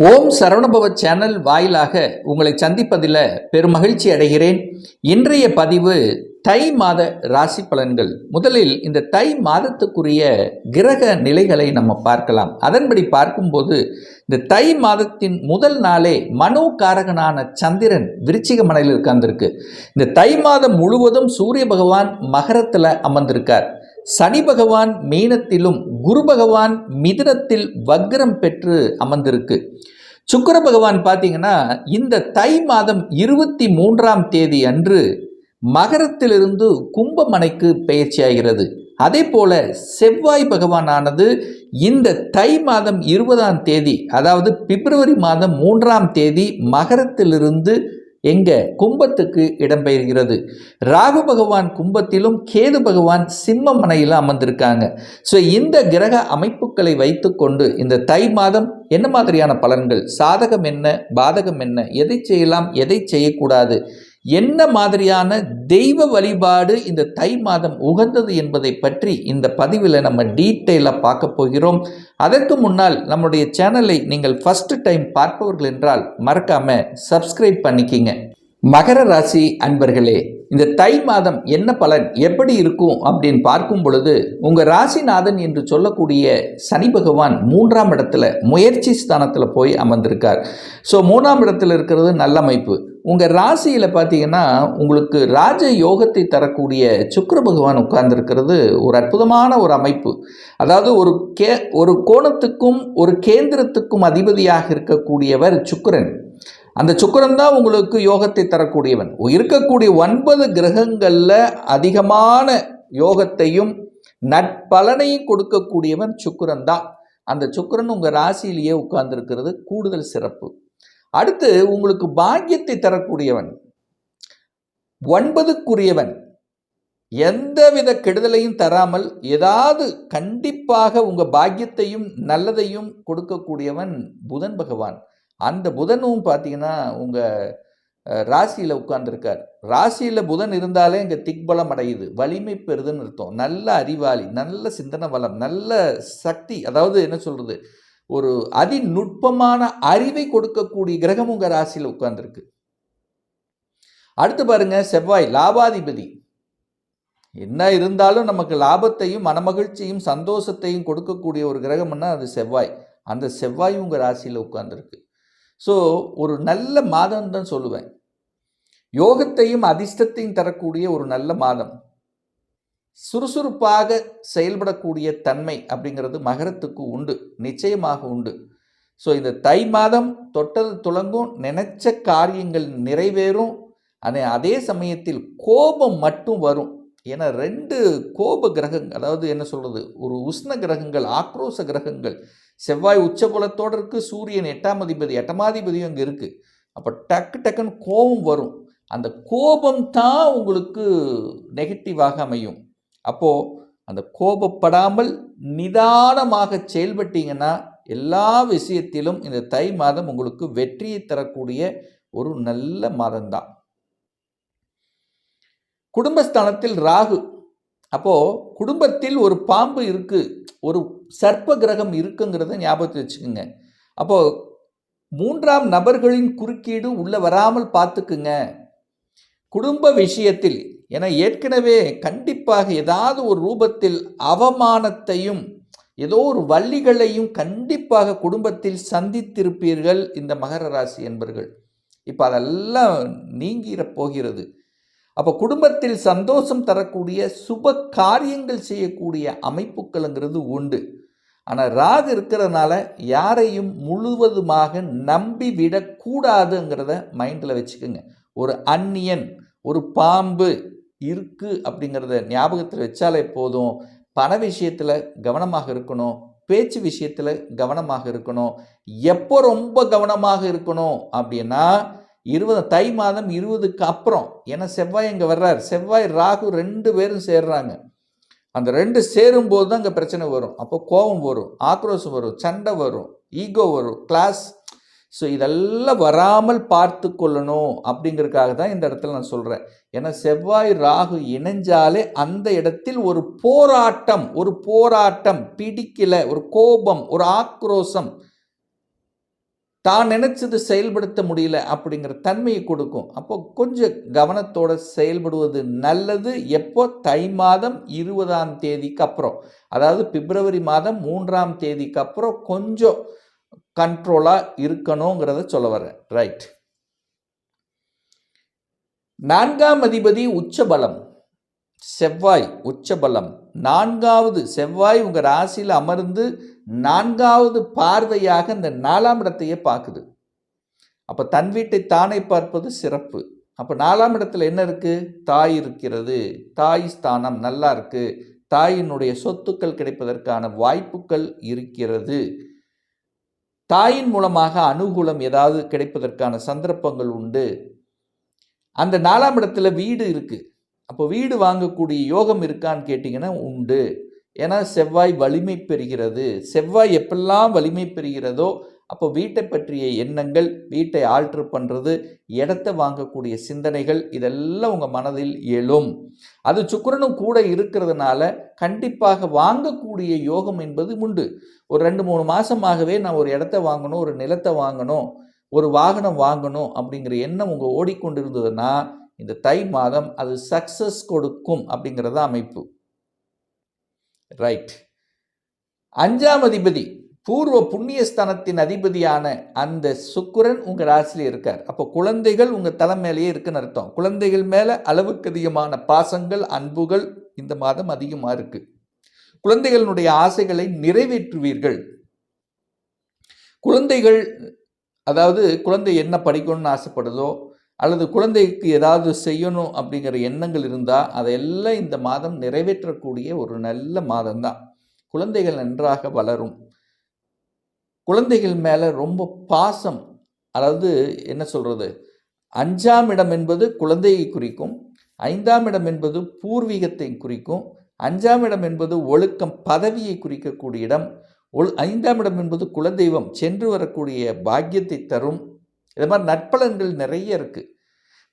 ஓம் Saravanabhava channel வாயிலாக உங்களை சந்திப்பதில் பெருமகிழ்ச்சி அடைகிறேன். இன்றைய பதிவு தை மாத ராசி பலன்கள். முதலில் இந்த தை மாதத்துக்குரிய கிரக நிலைகளை நம்ம பார்க்கலாம். அதன்படி பார்க்கும்போது இந்த தை மாதத்தின் முதல் நாளே மனோகாரகனான சந்திரன் விருச்சிக மலையில் உட்கார்ந்திருக்கு. இந்த தை மாதம் முழுவதும் சூரிய பகவான் மகரத்தில் அமர்ந்திருக்கார். சனி பகவான் மீனத்திலும் குரு பகவான் மிதுனத்தில் வக்ரம் பெற்று அமர்ந்திருக்கு. சுக்கிர பகவான் பார்த்தீங்கன்னா இந்த தை மாதம் 23ஆம் தேதி அன்று மகரத்திலிருந்து கும்பமனைக்கு பெயர்ச்சியாகிறது. அதே போல செவ்வாய் பகவானானது இந்த தை மாதம் 20ஆம் தேதி, அதாவது பிப்ரவரி மாதம் 3ஆம் தேதி மகரத்திலிருந்து எங்க கும்பத்துக்கு இடம்பெயர்கிறது. ராகு பகவான் கும்பத்திலும் கேது பகவான் சிம்ம மனையில் அமர்ந்திருக்காங்க. ஸோ இந்த கிரக அமைப்புகளை வைத்துக்கொண்டு இந்த தை மாதம் என்ன மாதிரியான பலன்கள், சாதகம் என்ன, பாதகம் என்ன, எதை செய்யலாம், எதை செய்யக்கூடாது, என்ன மாதிரியான தெய்வ வழிபாடு இந்த தை மாதம் உகந்தது என்பதை பற்றி இந்த பதிவில் நம்ம டீட்டெயிலாக பார்க்க போகிறோம். அதற்கு முன்னால் நம்முடைய சேனலை நீங்கள் ஃபர்ஸ்ட் டைம் பார்ப்பவர்கள் என்றால் மறக்காம சப்ஸ்கிரைப் பண்ணிக்கிங்க. மகர ராசி அன்பர்களே, இந்த தை மாதம் என்ன பலன் எப்படி இருக்கும் அப்படின்னு பார்க்கும் பொழுது உங்கள் ராசிநாதன் என்று சொல்லக்கூடிய சனி பகவான் 3ஆம் இடத்துல முயற்சி ஸ்தானத்தில் போய் அமர்ந்திருக்கார். ஸோ 3ஆம் இடத்துல இருக்கிறது நல்ல அமைப்பு. உங்கள் ராசியில் பார்த்தீங்கன்னா உங்களுக்கு ராஜ யோகத்தை தரக்கூடிய சுக்கிர பகவான் உட்கார்ந்துருக்கிறது ஒரு அற்புதமான ஒரு அமைப்பு. அதாவது ஒரு கோணத்துக்கும் ஒரு கேந்திரத்துக்கும் அதிபதியாக இருக்கக்கூடியவர் சுக்கிரன். அந்த சுக்கிரன் தான் உங்களுக்கு யோகத்தை தரக்கூடியவன். இருக்கக்கூடிய 9 கிரகங்களில் அதிகமான யோகத்தையும் நற்பலனையும் கொடுக்கக்கூடியவன் சுக்கிரன் தான். அந்த சுக்கிரன் உங்கள் ராசியிலேயே உட்கார்ந்துருக்கிறது கூடுதல் சிறப்பு. அடுத்து உங்களுக்கு பாக்கியத்தை தரக்கூடியவன் 9க்குரியவன், எந்தவித கெடுதலையும் தராமல் ஏதாவது கண்டிப்பாக உங்கள் பாக்கியத்தையும் நல்லதையும் கொடுக்கக்கூடியவன் புதன் பகவான். அந்த புதனும் பார்த்தீங்கன்னா உங்கள் ராசியில் உட்கார்ந்துருக்கார். ராசியில் புதன் இருந்தாலே இங்கே திக்பலம் அடையுது, வலிமை பெறுதுன்னு அர்த்தம். நல்ல அறிவாளி, நல்ல சிந்தனை வளம், நல்ல சக்தி, அதாவது என்ன சொல்கிறது, ஒரு அதிநுட்பமான அறிவை கொடுக்கக்கூடிய கிரகம் உங்கள் ராசியில் உட்கார்ந்துருக்கு. அடுத்து பாருங்க, செவ்வாய் லாபாதிபதி. என்ன இருந்தாலும் நமக்கு லாபத்தையும் மனமகிழ்ச்சியும் சந்தோஷத்தையும் கொடுக்கக்கூடிய ஒரு கிரகம்னா அது செவ்வாய். அந்த செவ்வாய் உங்கள் ராசியில் உட்கார்ந்துருக்கு. ஸோ ஒரு நல்ல மாதம் தான் சொல்லுவேன். யோகத்தையும் அதிர்ஷ்டத்தையும் தரக்கூடிய ஒரு நல்ல மாதம். சுறுசுறுப்பாக செயல்படக்கூடிய தன்மை அப்படிங்கிறது மகரத்துக்கு உண்டு, நிச்சயமாக உண்டு. ஸோ இந்த தை மாதம் தொட்டது துளங்கும், நினைச்ச காரியங்கள் நிறைவேறும். ஆனால் அதே சமயத்தில் கோபம் மட்டும் வரும். ஏன்னா 2 கோப கிரகங்கள், அதாவது என்ன சொல்கிறது, ஒரு உஷ்ண கிரகங்கள், ஆக்ரோஷ கிரகங்கள். செவ்வாய் உச்சபலத்தோடு இருக்குது, சூரியன் 8ஆம் அதிபதி, 8மாதிபதியும் அங்கே இருக்குது. அப்போ டக்குன்னு கோபம் வரும். அந்த கோபம் தான் உங்களுக்கு நெகட்டிவாக அமையும். அப்போது அந்த கோபப்படாமல் நிதானமாக செயல்பட்டீங்கன்னா எல்லா விஷயத்திலும் இந்த தை மாதம் உங்களுக்கு வெற்றியை தரக்கூடிய ஒரு நல்ல மாதம்தான். குடும்பஸ்தானத்தில் ராகு. அப்போது குடும்பத்தில் ஒரு பாம்பு இருக்குது, ஒரு சர்ப்ப கிரகம் இருக்குங்கிறத ஞாபகத்தில் வச்சுக்கோங்க. அப்போது 3ஆம் நபர்களின் குறுக்கீடு உள்ளே வராமல் பார்த்துக்குங்க குடும்ப விஷயத்தில். ஏன்னா ஏற்கனவே கண்டிப்பாக ஏதாவது ஒரு ரூபத்தில் அவமானத்தையும் ஏதோ ஒரு வள்ளிகளையும் கண்டிப்பாக குடும்பத்தில் சந்தித்திருப்பீர்கள் இந்த மகர ராசி என்பர்கள். இப்போ அதெல்லாம் நீங்கிற போகிறது. அப்போ குடும்பத்தில் சந்தோஷம் தரக்கூடிய சுப காரியங்கள் செய்யக்கூடிய அமைப்புகள்ங்கிறது உண்டு. ஆனால் ராகு இருக்கிறதுனால யாரையும் முழுவதுமாக நம்பி விடக்கூடாதுங்கிறத மைண்டில் வச்சுக்கோங்க. ஒரு அந்நியன், ஒரு பாம்பு இருக்குது அப்படிங்கிறத ஞாபகத்தில் வச்சாலே போதும். பண விஷயத்தில் கவனமாக இருக்கணும், பேச்சு விஷயத்தில் கவனமாக இருக்கணும். எப்போ ரொம்ப கவனமாக இருக்கணும் அப்படின்னா தை மாதம் 20க்கு அப்புறம். ஏன்னா செவ்வாய் இங்கே வர்றார். செவ்வாய் ராகு 2 பேரும் சேர்றாங்க. அந்த 2 சேரும்போது தான் அங்கே பிரச்சனை வரும். அப்போ கோபம் வரும், ஆக்ரோஷம் வரும், சண்டை வரும், ஈகோ வரும், கிளாஸ். ஸோ இதெல்லாம் வராமல் பார்த்து கொள்ளணும் அப்படிங்கிறதுக்காக தான் இந்த இடத்துல நான் சொல்கிறேன். ஏன்னா செவ்வாய் ராகு இணைஞ்சாலே அந்த இடத்தில் ஒரு போராட்டம் பிடிக்கல, ஒரு கோபம், ஒரு ஆக்ரோஷம், தான் நினைச்சது செயல்படுத்த முடியல அப்படிங்கிற தன்மையை கொடுக்கும். அப்போ கொஞ்சம் கவனத்தோட செயல்படுவது நல்லது. எப்போ? தை மாதம் 20ஆம் தேதிக்கு அப்புறம், அதாவது பிப்ரவரி மாதம் 3ஆம் தேதிக்கு அப்புறம் கொஞ்சம் கண்ட்ரோலா இருக்கணுங்கிறத சொல்ல வரேன். ரைட். 4ஆம் அதிபதி உச்சபலம், செவ்வாய் உச்சபலம். 4வது செவ்வாய் உங்க ராசியில் அமர்ந்து 4வது பார்வையாக இந்த 4ஆம் இடத்தையே பார்க்குது. அப்ப தன் வீட்டை தானே பார்ப்பது சிறப்பு. அப்ப 4ஆம் இடத்துல என்ன இருக்கு? தாய் இருக்கிறது. தாய் ஸ்தானம் நல்லா இருக்கு. தாயினுடைய சொத்துக்கள் கிடைப்பதற்கான வாய்ப்புகள் இருக்கிறது. தாயின் மூலமாக அனுகூலம் ஏதாவது கிடைப்பதற்கான சந்தர்ப்பங்கள் உண்டு. அந்த 4ஆம் இடத்துல வீடு இருக்கு. அப்போ வீடு வாங்கக்கூடிய யோகம் இருக்கான்னு கேட்டிங்கன்னா உண்டு. ஏன்னா செவ்வாய் வலிமை பெறுகிறது. செவ்வாய் எப்பெல்லாம் வலிமை பெறுகிறதோ அப்போ வீட்டை பற்றிய எண்ணங்கள், வீட்டை ஆல்ட்ரு பண்ணுறது, இடத்தை வாங்கக்கூடிய சிந்தனைகள் இதெல்லாம் உங்கள் மனதில் எழும். அது சுக்கிரனும் கூட இருக்கிறதுனால கண்டிப்பாக வாங்கக்கூடிய யோகம் என்பது உண்டு. ஒரு 2-3 மாதமாகவே நான் ஒரு இடத்த வாங்கணும், ஒரு நிலத்தை வாங்கணும், ஒரு வாகனம் வாங்கணும் அப்படிங்கிற எண்ணம் உங்கள் ஓடிக்கொண்டிருந்ததுன்னா இந்த தை மாதம் அது சக்சஸ் கொடுக்கும் அப்படிங்கிறத அமைப்பு. ரைட். 5ஆம் அதிபதி பூர்வ புண்ணியஸ்தானத்தின் அதிபதியான அந்த சுக்கிரன் உங்க ராசியில இருக்கார். அப்போ குழந்தைகள் உங்க தலை மேலேயே இருக்குன்னு அர்த்தம். குழந்தைகள் மேல அளவுக்கு அதிகமான பாசங்கள், அன்புகள் இந்த மாதம் அதிகமா இருக்கு. குழந்தைகளுடைய ஆசைகளை நிறைவேற்றுவீர்கள். குழந்தைகள், அதாவது குழந்தை என்ன படிக்கணும்னு ஆசைப்படுதோ அல்லது குழந்தைக்கு ஏதாவது செய்யணும் அப்படிங்கிற எண்ணங்கள் இருந்தால் அதையெல்லாம் இந்த மாதம் நிறைவேற்றக்கூடிய ஒரு நல்ல மாதம்தான். குழந்தைகள் நன்றாக வளரும். குழந்தைகள் மேலே ரொம்ப பாசம், அதாவது என்ன சொல்கிறது, 5ஆம் இடம் என்பது குழந்தையை குறிக்கும், 5ஆம் இடம் என்பது பூர்வீகத்தை குறிக்கும், 5ஆம் இடம் என்பது ஒழுக்கம், பதவியை குறிக்கக்கூடிய இடம், 5ஆம் இடம் என்பது குலதெய்வம், சென்று வரக்கூடிய பாக்கியத்தை தரும். இது மாதிரி நற்பலன்கள் நிறைய இருக்கு.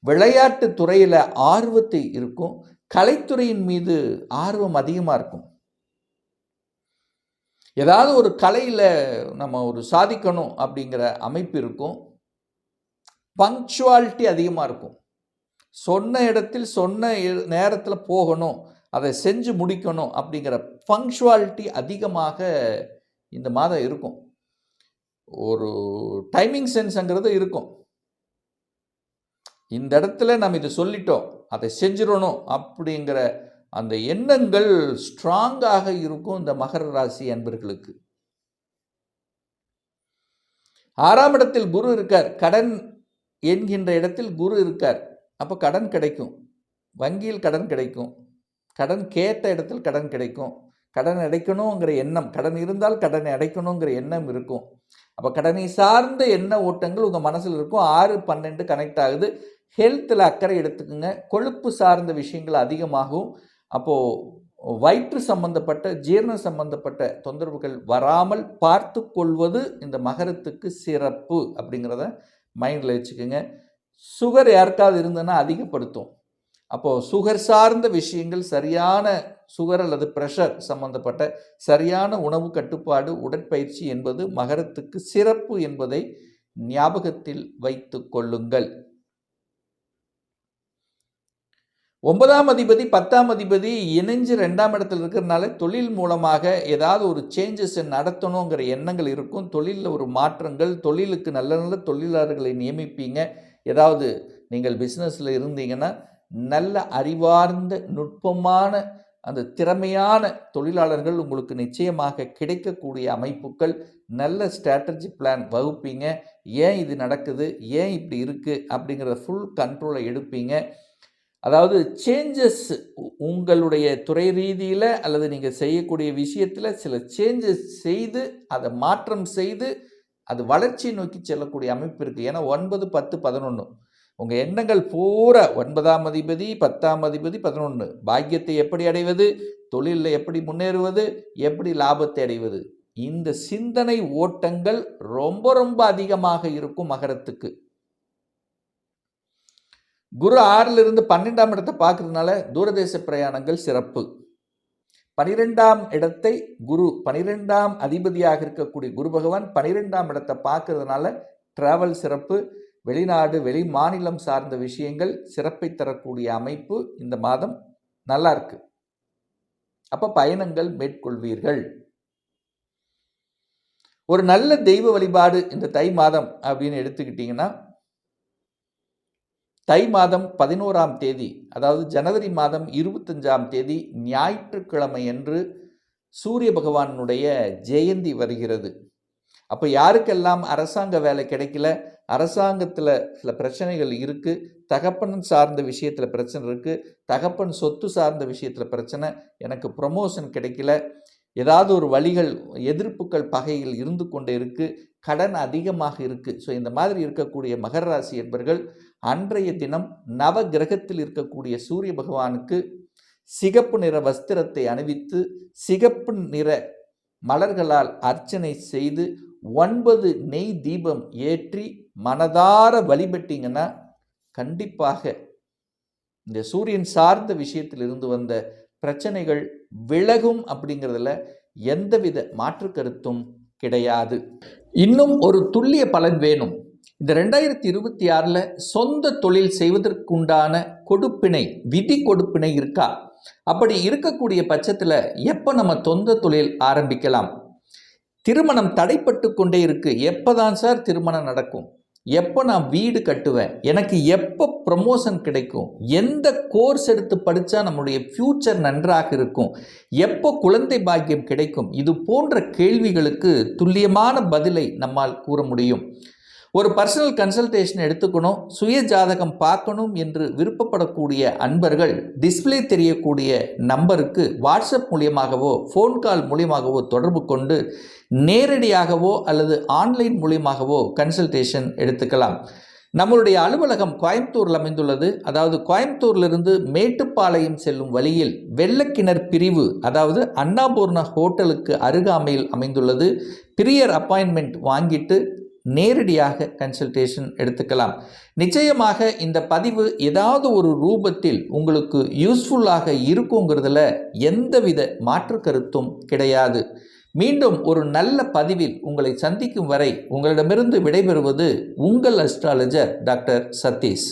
விளையாட்டு துறையில் ஆர்வத்தை இருக்கும், கலைத்துறையின் மீது ஆர்வம் அதிகமாக இருக்கும். ஏதாவது ஒரு கலையில் நம்ம ஒரு சாதிக்கணும் அப்படிங்கிற அமைப்பு இருக்கும். பங்க்சுவாலிட்டி அதிகமாக இருக்கும். சொன்ன இடத்தில் சொன்ன நேரத்தில் போகணும், அதை செஞ்சு முடிக்கணும் அப்படிங்கிற பங்க்சுவாலிட்டி அதிகமாக இந்த மாதம் இருக்கும். ஒரு டைமிங் சென்ஸ்ங்கிறது இருக்கும். இந்த இடத்துல நம்ம இதை சொல்லிட்டோம், அதை செஞ்சிடணும் அப்படிங்கிற அந்த எண்ணங்கள் ஸ்ட்ராங்காக இருக்கும் இந்த மகர ராசி அன்பர்களுக்கு. 6ஆம் இடத்தில் குரு இருக்கார். கடன் என்கின்ற இடத்தில் குரு இருக்கார். அப்போ கடன் கிடைக்கும், வங்கியில் கடன் கிடைக்கும், கடன் கேட்ட இடத்தில் கடன் கிடைக்கும், கடன் அடைக்கணுங்கிற எண்ணம், கடன் இருந்தால் கடனை அடைக்கணுங்கிற எண்ணம் இருக்கும். அப்போ கடனை சார்ந்த எண்ண ஓட்டங்கள் உங்கள் மனசில் இருக்கும். 6-12 கனெக்ட் ஆகுது. ஹெல்த்தில் அக்கறை எடுத்துக்கோங்க. கொழுப்பு சார்ந்த விஷயங்கள் அதிகமாகும். அப்போது வயிற்று சம்பந்தப்பட்ட, ஜீரண சம்பந்தப்பட்ட தொந்தரவுகள் வராமல் பார்த்து கொள்வது இந்த மகரத்துக்கு சிறப்பு அப்படிங்கிறத மைண்டில் வச்சுக்கோங்க. சுகர் யாருக்காவது இருந்ததுன்னா அதிகப்படுத்தும். அப்போது சுகர் சார்ந்த விஷயங்கள், சரியான சுகர் அல்லது ப்ரெஷர் சம்பந்தப்பட்ட சரியான உணவு கட்டுப்பாடு, உடற்பயிற்சி என்பது மகரத்துக்கு சிறப்பு என்பதை ஞாபகத்தில் வைத்து கொள்ளுங்கள். 9ஆம் அதிபதி 10ஆம் அதிபதி இணைஞ்சு 2ஆம் இடத்துல இருக்கிறதுனால தொழில் மூலமாக ஏதாவது ஒரு சேஞ்சஸ் நடத்தணுங்கிற எண்ணங்கள் இருக்கும். தொழிலில் ஒரு மாற்றங்கள், தொழிலுக்கு நல்ல நல்ல தொழிலாளர்களை நியமிப்பீங்க. ஏதாவது நீங்கள் பிஸ்னஸில் இருந்தீங்கன்னா நல்ல அறிவார்ந்த நுட்பமான அந்த திறமையான தொழிலாளர்கள் உங்களுக்கு நிச்சயமாக கிடைக்கக்கூடிய அமைப்புகள், நல்ல ஸ்ட்ராட்டஜி பிளான் வகுப்பீங்க. ஏன் இது நடக்குது, ஏன் இப்படி இருக்குது அப்படிங்கிற ஃபுல் கண்ட்ரோலை எடுப்பீங்க. அதாவது சேஞ்சஸ் உங்களுடைய துறை ரீதியில் அல்லது நீங்கள் செய்யக்கூடிய விஷயத்தில் சில சேஞ்சஸ் செய்து அதை மாற்றம் செய்து அது வளர்ச்சியை நோக்கி செல்லக்கூடிய அமைப்பு இருக்குது. ஏன்னா 9, 10, 11 உங்கள் எண்ணங்கள் பூரா 9ஆம் அதிபதி, 10ஆம் அதிபதி, 11 பாக்கியத்தை எப்படி அடைவது, தொழிலில் எப்படி முன்னேறுவது, எப்படி லாபத்தை அடைவது, இந்த சிந்தனை ஓட்டங்கள் ரொம்ப ரொம்ப அதிகமாக இருக்கும் மகரத்துக்கு. குரு 6லிருந்து 12ஆம் இடத்தை பார்க்கறதுனால தூரதேச பிரயாணங்கள் சிறப்பு. 12ஆம் இடத்தை குரு, 12ஆம் அதிபதியாக இருக்கக்கூடிய குரு பகவான் 12ஆம் இடத்தை பார்க்கறதுனால டிராவல் சிறப்பு, வெளிநாடு வெளி மாநிலம் சார்ந்த விஷயங்கள் சிறப்பை தரக்கூடிய அமைப்பு இந்த மாதம் நல்லா இருக்கு. அப்ப பயணங்கள் மேற்கொள்வீர்கள். ஒரு நல்ல தெய்வ வழிபாடு இந்த தை மாதம் அப்படின்னு எடுத்துக்கிட்டீங்கன்னா, தை மாதம் 11ஆம் தேதி, அதாவது ஜனவரி மாதம் 25ஆம் தேதி ஞாயிற்றுக்கிழமை அன்று சூரிய பகவானுடைய ஜெயந்தி வருகிறது. அப்போ யாருக்கெல்லாம் அரசாங்க வேலை கிடைக்கல, அரசாங்கத்தில் சில பிரச்சனைகள் இருக்குது, தகப்பன் சார்ந்த விஷயத்தில் பிரச்சனை இருக்குது, தகப்பன் சொத்து சார்ந்த விஷயத்தில் பிரச்சனை, எனக்கு ப்ரமோஷன் கிடைக்கல, ஏதாவது ஒரு வழிகள் எதிர்ப்புகள் பகைகள் இருந்து கொண்டே இருக்குது, கடன் அதிகமாக இருக்குது. ஸோ இந்த மாதிரி இருக்கக்கூடிய மகர ராசி என்பர்கள் அன்றைய தினம் நவ கிரகத்தில் இருக்கக்கூடிய சூரிய பகவானுக்கு சிகப்பு நிற வஸ்திரத்தை அணிவித்து சிகப்பு நிற மலர்களால் அர்ச்சனை செய்து 9 நெய் தீபம் ஏற்றி மனதார வழிபட்டீங்கன்னா கண்டிப்பாக இந்த சூரியன் சார்ந்த விஷயத்தில் இருந்து வந்த பிரச்சனைகள் விலகும் அப்படிங்கிறதுல எந்தவித மாற்று கருத்தும் கிடையாது. இன்னும் ஒரு துல்லிய பலன் வேணும். இந்த 2026 சொந்த தொழில் செய்வதற்குண்டான கொடுப்பினை, விதி கொடுப்பினை இருக்கா? அப்படி இருக்கக்கூடிய பட்சத்தில் எப்போ நம்ம சொந்த தொழில் ஆரம்பிக்கலாம்? திருமணம் தடைப்பட்டு கொண்டே இருக்கு, எப்போதான் சார் திருமணம் நடக்கும்? எப்போ நான் வீடு கட்டுவேன்? எனக்கு எப்போ ப்ரமோஷன் கிடைக்கும்? எந்த கோர்ஸ் எடுத்து படித்தா நம்முடைய ஃப்யூச்சர் நன்றாக இருக்கும்? எப்போ குழந்தை பாக்கியம் கிடைக்கும்? இது போன்ற கேள்விகளுக்கு துல்லியமான பதிலை நம்மால் கூற முடியும். ஒரு பர்சனல் கன்சல்டேஷன் எடுத்துக்கணும், சுய ஜாதகம் பார்க்கணும் என்று விருப்பப்படக்கூடிய அன்பர்கள் டிஸ்பிளே தெரியக்கூடிய நம்பருக்கு வாட்ஸ்அப் மூலியமாகவோ ஃபோன் கால் மூலியமாகவோ தொடர்பு கொண்டு நேரடியாகவோ அல்லது ஆன்லைன் மூலியமாகவோ கன்சல்டேஷன் எடுத்துக்கலாம். நம்மளுடைய அலுவலகம் கோயம்புத்தூரில் அமைந்துள்ளது. அதாவது கோயம்புத்தூர்லிருந்து மேட்டுப்பாளையம் செல்லும் வழியில் வெள்ளக்கிணர் பிரிவு, அதாவது அன்னபூர்ணா ஹோட்டலுக்கு அருகாமையில் அமைந்துள்ளது. பிரியர் அப்பாயின்மெண்ட் வாங்கிட்டு நேரடியாக கன்சல்டேஷன் எடுத்துக்கலாம். நிச்சயமாக இந்த பதிவு ஏதாவது ஒரு ரூபத்தில் உங்களுக்கு யூஸ்ஃபுல்லாக இருக்குங்கிறதுல எந்தவித மாற்று கருத்தும் கிடையாது. மீண்டும் ஒரு நல்ல பதிவில் உங்களை சந்திக்கும் வரை உங்களிடமிருந்து விடைபெறுவது உங்கள் அஸ்ட்ராலஜர் டாக்டர் சதீஷ்.